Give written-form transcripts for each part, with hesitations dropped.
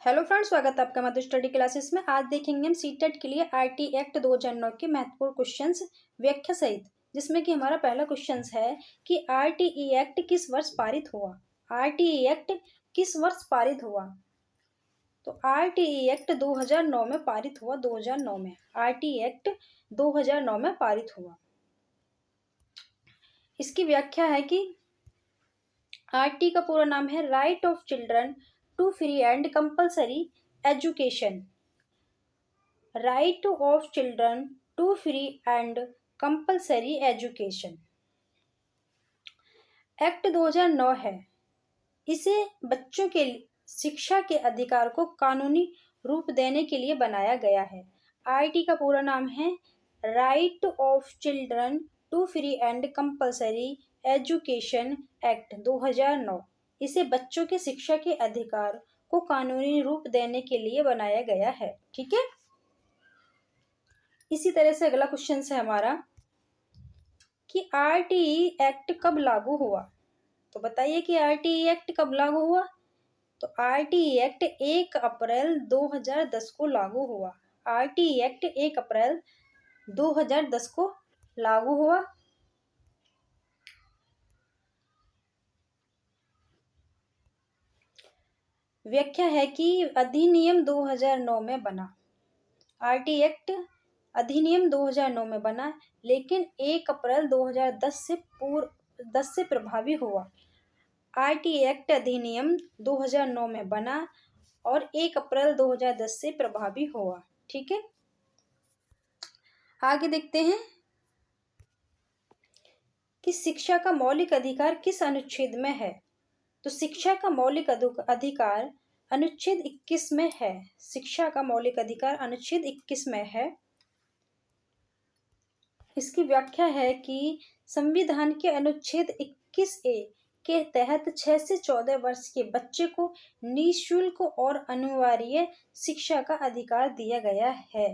Hello friends, स्वागत है आपका मधु स्टडी क्लासेस में। आज देखेंगे हम सीटेट के लिए आरटी एक्ट 2009 के महत्वपूर्ण क्वेश्चंस व्याख्या सहित, जिसमें कि हमारा पहला क्वेश्चन है कि आरटीई एक्ट किस वर्ष पारित हुआ। आरटीई एक्ट किस वर्ष पारित हुआ? तो आरटीई एक्ट 2009 में पारित हुआ। 2009 में आरटीई एक्ट 2009 में पारित हुआ। इसकी व्याख्या है कि आरटी का पूरा नाम है right of children to free and compulsory education. Right of children to free and compulsory education act 2009 है। इसे बच्चों के शिक्षा के अधिकार को कानूनी रूप देने के लिए बनाया गया है। आरटी का पूरा नाम है right of children to free and compulsory education act 2009। इसे बच्चों के शिक्षा के अधिकार को कानूनी रूप देने के लिए बनाया गया है। ठीक है। इसी तरह से अगला क्वेश्चन है हमारा कि आरटीई एक्ट कब लागू हुआ। तो बताइए कि आरटीई एक्ट कब लागू हुआ। तो आरटीई एक्ट 1 अप्रैल 2010 को लागू हुआ। आरटीई एक्ट 1 अप्रैल 2010 को लागू हुआ। व्याख्या है कि अधिनियम 2009 में बना। आरटीई एक्ट अधिनियम 2009 में बना, लेकिन 1 अप्रैल 2010 से प्रभावी हुआ। आरटीई एक्ट अधिनियम 2009 में बना और 1 अप्रैल 2010 से प्रभावी हुआ। ठीक है। आगे देखते हैं कि शिक्षा का मौलिक अधिकार किस अनुच्छेद में है। तो शिक्षा का मौलिक अधिकार अनुच्छेद 21 में है। शिक्षा का मौलिक अधिकार अनुच्छेद 21 में है। इसकी व्याख्या है कि संविधान के अनुच्छेद 21A के तहत 6 से 14 वर्ष के बच्चे को निःशुल्क और अनिवार्य शिक्षा का अधिकार दिया गया है।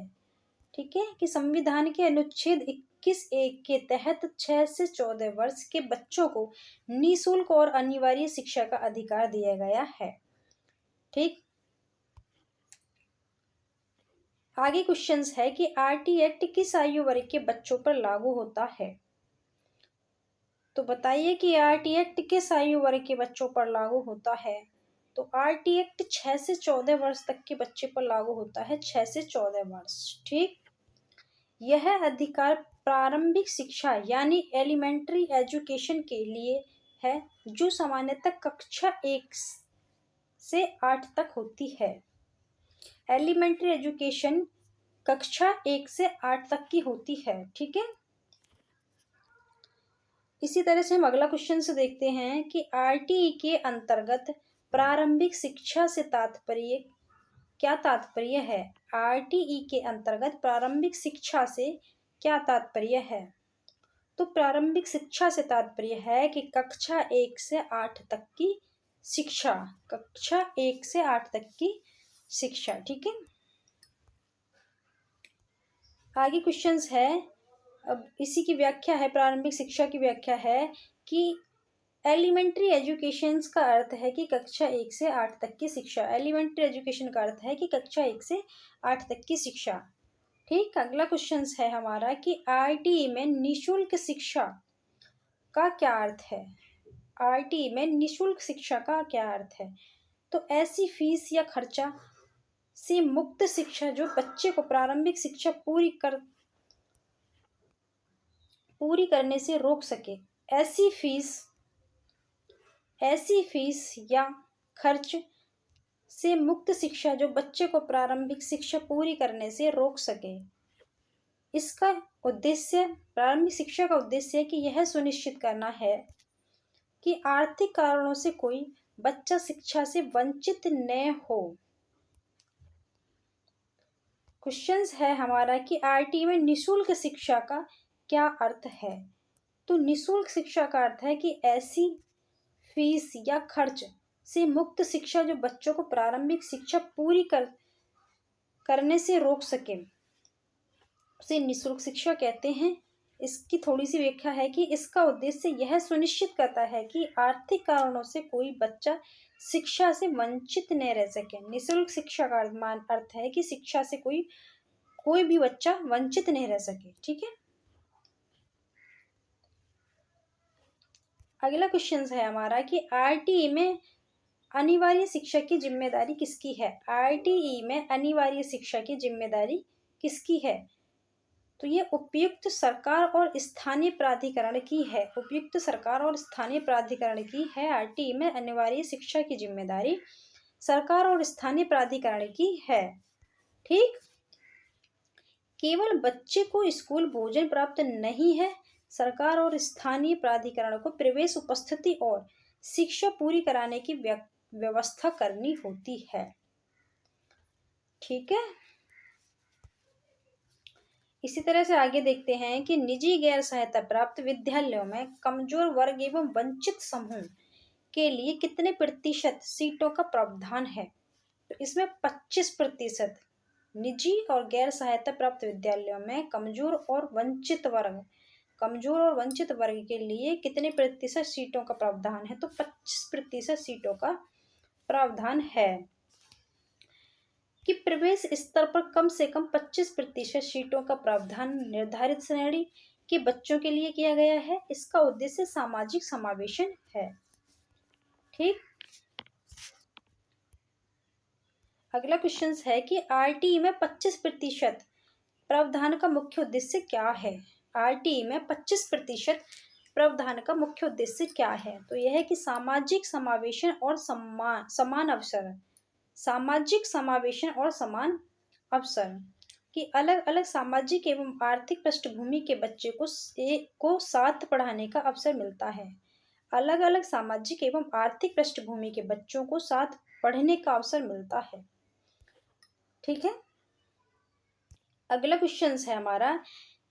ठीक है, कि संविधान के अनुच्छेद 21A के तहत 6 से 14 वर्ष के बच्चों को निःशुल्क और अनिवार्य शिक्षा का अधिकार दिया गया है। ठीक। आगे क्वेश्चन है कि आरटी एक्ट किस आयु वर्ग के बच्चों पर लागू होता है। तो बताइए कि आरटी एक्ट किस आयु वर्ग के बच्चों पर लागू होता है। तो आरटी एक्ट 6 से 14 वर्ष तक के बच्चे पर लागू होता है। 6 से 14 वर्ष। ठीक। यह अधिकार प्रारंभिक शिक्षा यानी एलिमेंट्री एजुकेशन के लिए है, जो सामान्यतः कक्षा 1 से 8 तक होती है। एलिमेंट्री एजुकेशन कक्षा 1 से 8 तक की होती है। ठीक है। इसी तरह से हम अगला क्वेश्चन से देखते हैं कि आरटीई के अंतर्गत प्रारंभिक शिक्षा से तात्पर्य क्या तात्पर्य है। आरटीई के अंतर्गत प्रारंभिक शिक्षा से क्या तात्पर्य है। तो प्रारंभिक शिक्षा से तात्पर्य है कि कक्षा 1 से 8 तक की शिक्षा। कक्षा 1 से 8 तक की शिक्षा। ठीक है। आगे क्वेश्चंस है, अब इसी की व्याख्या है, प्रारंभिक शिक्षा की व्याख्या है कि एलिमेंट्री एजुकेशन का अर्थ है कि कक्षा 1 से 8 तक की शिक्षा। एलिमेंट्री एजुकेशन का अर्थ है कि कक्षा 1 से 8 तक की शिक्षा। ठीक। अगला क्वेश्चन है हमारा कि आरटीई में निःशुल्क शिक्षा का क्या अर्थ है। आरटीई में निःशुल्क शिक्षा का क्या अर्थ है। तो ऐसी फीस या खर्चा से मुक्त शिक्षा जो बच्चे को प्रारंभिक शिक्षा पूरी करने से रोक सके। ऐसी फीस या खर्च से मुक्त शिक्षा जो बच्चे को प्रारंभिक शिक्षा पूरी करने से रोक सके। इसका उद्देश्य, प्रारंभिक शिक्षा का उद्देश्य है कि यह सुनिश्चित करना है कि आर्थिक कारणों से कोई बच्चा शिक्षा से वंचित न हो। क्वेश्चन है हमारा कि आरटी में निःशुल्क शिक्षा का क्या अर्थ है। तो निःशुल्क शिक्षा का अर्थ है कि ऐसी फीस या खर्च से मुक्त शिक्षा जो बच्चों को प्रारंभिक शिक्षा पूरी करने से रोक सके, उसे निःशुल्क शिक्षा कहते हैं। इसकी थोड़ी सी व्याख्या है कि इसका उद्देश्य यह सुनिश्चित करता है कि आर्थिक कारणों से कोई बच्चा शिक्षा से वंचित न रह सके। निःशुल्क शिक्षा का अर्थ है कि शिक्षा से कोई भी बच्चा वंचित नहीं रह सके। ठीक है, अगला क्वेश्चन है हमारा कि आरटीई में अनिवार्य शिक्षा की जिम्मेदारी किसकी है। आरटीई में अनिवार्य शिक्षा की जिम्मेदारी किसकी है? तो ये उपयुक्त सरकार और स्थानीय प्राधिकरण की है। उपयुक्त सरकार और स्थानीय प्राधिकरण की है। आरटीई में अनिवार्य शिक्षा की जिम्मेदारी सरकार और स्थानीय प्राधिकरण की है। ठीक, केवल बच्चे को स्कूल भोजन प्राप्त नहीं है, सरकार और स्थानीय प्राधिकरण को प्रवेश, उपस्थिति और शिक्षा पूरी कराने की व्यवस्था करनी होती है। ठीक है, इसी तरह से आगे देखते हैं कि निजी गैर सहायता प्राप्त विद्यालयों में कमजोर वर्ग एवं वंचित समूह के लिए कितने प्रतिशत सीटों का प्रावधान है। तो इसमें 25%। निजी और गैर सहायता प्राप्त विद्यालयों में कमजोर और वंचित वर्ग के लिए कितने प्रतिशत सीटों का प्रावधान है? तो 25% सीटों का प्रावधान है। कि प्रवेश स्तर पर कम से कम 25% सीटों का प्रावधान निर्धारित श्रेणी के बच्चों के लिए किया गया है। इसका उद्देश्य सामाजिक समावेशन है। ठीक, अगला क्वेश्चन है कि आरटीई में 25% प्रावधान का मुख्य उद्देश्य क्या है। आरटीई में 25% प्रावधान का मुख्य उद्देश्य क्या है? तो यह है कि सामाजिक समावेशन और समान अवसर, सामाजिक समावेशन और समान अवसर कि अलग अलग सामाजिक एवं आर्थिक पृष्ठभूमि के बच्चे को साथ पढ़ाने का अवसर मिलता है। अलग अलग सामाजिक एवं आर्थिक पृष्ठभूमि के बच्चों को साथ पढ़ने का अवसर मिलता है। ठीक है, अगला क्वेश्चन है हमारा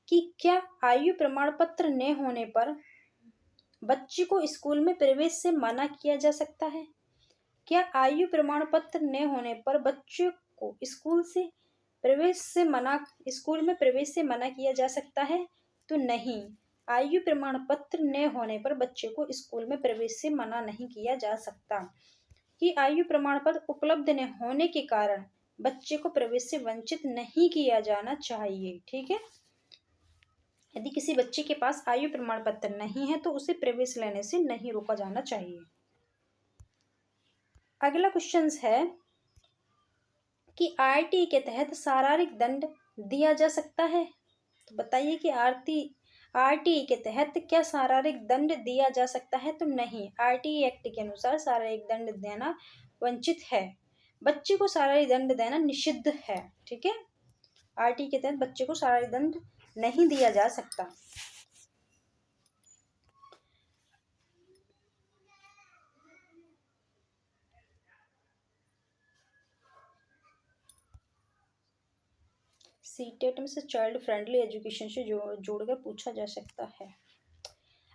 कि क्या आयु प्रमाण पत्र न होने पर बच्चे को स्कूल में प्रवेश से मना किया जा सकता है? क्या आयु प्रमाण पत्र न होने पर बच्चे को स्कूल में प्रवेश से मना किया जा सकता है? तो नहीं, आयु प्रमाण पत्र न होने पर बच्चे को स्कूल में प्रवेश से मना नहीं किया जा सकता। कि आयु प्रमाण पत्र उपलब्ध न होने के कारण बच्चे को प्रवेश से वंचित नहीं किया जाना चाहिए। ठीक है, यदि किसी बच्चे के पास आयु प्रमाण पत्र नहीं है तो उसे प्रवेश लेने से नहीं रोका जाना चाहिए। अगला क्वेश्चन है कि आरटीई के तहत शारीरिक दंड दिया जा सकता है। तो बताइए कि आरटीई के तहत क्या शारीरिक दंड दिया जा सकता है? तो नहीं, आरटीई एक्ट के अनुसार शारीरिक दंड देना वंचित है। बच्चे को शारीरिक दंड देना निषिद्ध है। ठीक है, आरटीई के तहत बच्चे को शारीरिक दंड नहीं दिया जा सकता। सीटेट में से चाइल्ड फ्रेंडली एजुकेशन से जोड़कर पूछा जा सकता है।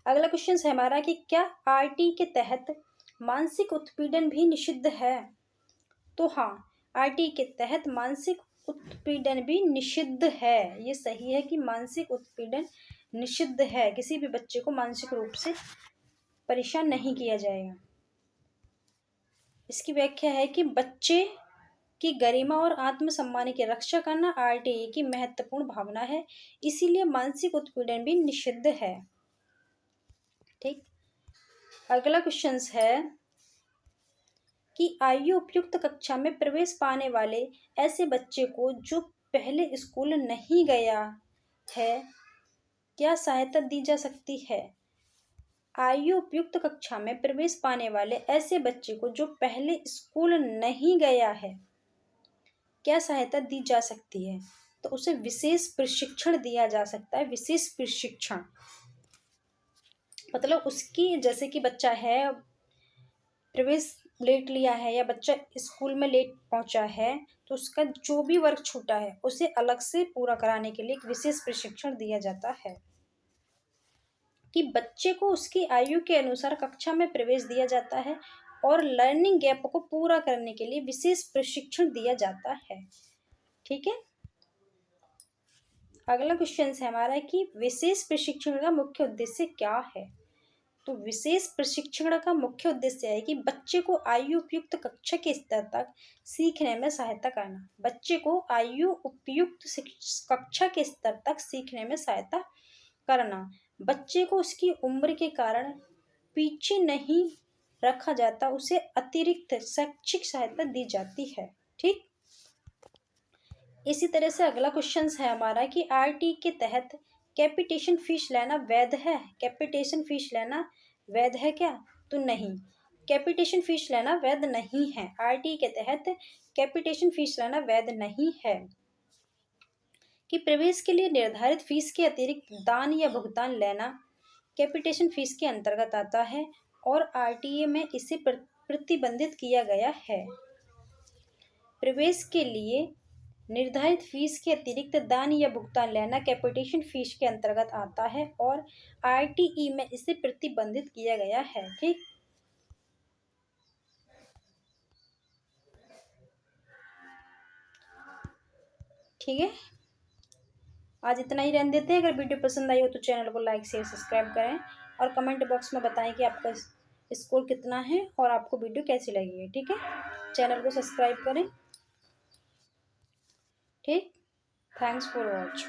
अगला क्वेश्चन है हमारा कि क्या आरटीई के तहत मानसिक उत्पीड़न भी निषिद्ध है? तो हाँ, आरटीई के तहत मानसिक उत्पीड़न भी निषिद्ध है। ये सही है कि मानसिक उत्पीड़न निषिद्ध है। किसी भी बच्चे को मानसिक रूप से परेशान नहीं किया जाएगा। इसकी व्याख्या है कि बच्चे की गरिमा और आत्मसम्मान की रक्षा करना आरटीई की महत्वपूर्ण भावना है, इसीलिए मानसिक उत्पीड़न भी निषिद्ध है। ठीक, अगला क्वेश्चन है कि आयु उपयुक्त कक्षा में प्रवेश पाने वाले ऐसे बच्चे को जो पहले स्कूल नहीं गया है, क्या सहायता दी जा सकती है? आयु उपयुक्त कक्षा में प्रवेश पाने वाले ऐसे बच्चे को जो पहले स्कूल नहीं गया है, क्या सहायता दी जा सकती है? तो उसे विशेष प्रशिक्षण दिया जा सकता है। विशेष प्रशिक्षण मतलब उसकी, जैसे कि बच्चा है प्रवेश लेट लिया है या बच्चा स्कूल में लेट पहुंचा है, तो उसका जो भी वर्क छूटा है उसे अलग से पूरा कराने के लिए एक विशेष प्रशिक्षण दिया जाता है। कि बच्चे को उसकी आयु के अनुसार कक्षा में प्रवेश दिया जाता है और लर्निंग गैप को पूरा करने के लिए विशेष प्रशिक्षण दिया जाता है। ठीक है, अगला क्वेश्चन है हमारा कि विशेष प्रशिक्षण का मुख्य उद्देश्य क्या है। तो विशेष प्रशिक्षण का मुख्य उद्देश्य है कि बच्चे को आयु उपयुक्त कक्षा के स्तर तक सीखने में सहायता करना। बच्चे को आयु उपयुक्त कक्षा के स्तर तक सीखने में सहायता करना। बच्चे को उसकी उम्र के कारण पीछे नहीं रखा जाता, उसे अतिरिक्त शैक्षिक सहायता दी जाती है। ठीक, इसी तरह से अगला क्वेश्चन है हमारा कि आरटी के तहत कैपिटेशन फीस लेना वैध है। कैपिटेशन फीस लेना वैध है क्या? तो नहीं, कैपिटेशन फीस लेना वैध नहीं है। आरटी के तहत कैपिटेशन फीस लेना वैध नहीं है। कि प्रवेश के लिए निर्धारित फीस के अतिरिक्त दान या भुगतान लेना कैपिटेशन फीस के अंतर्गत आता है और आरटीए में इसे प्रतिबंधित किया गया है। प्रवेश के लिए निर्धारित फीस के अतिरिक्त दान या भुगतान लेना कैपिटेशन फीस के अंतर्गत आता है और आरटीई में इसे प्रतिबंधित किया गया है। ठीक है, आज इतना ही रहने देते हैं। अगर वीडियो पसंद आई हो तो चैनल को लाइक शेयर सब्सक्राइब करें और कमेंट बॉक्स में बताएं कि आपका स्कोर कितना है और आपको वीडियो कैसी लगी है। ठीक है, चैनल को सब्सक्राइब करें। ठीक, थैंक्स फॉर वॉच।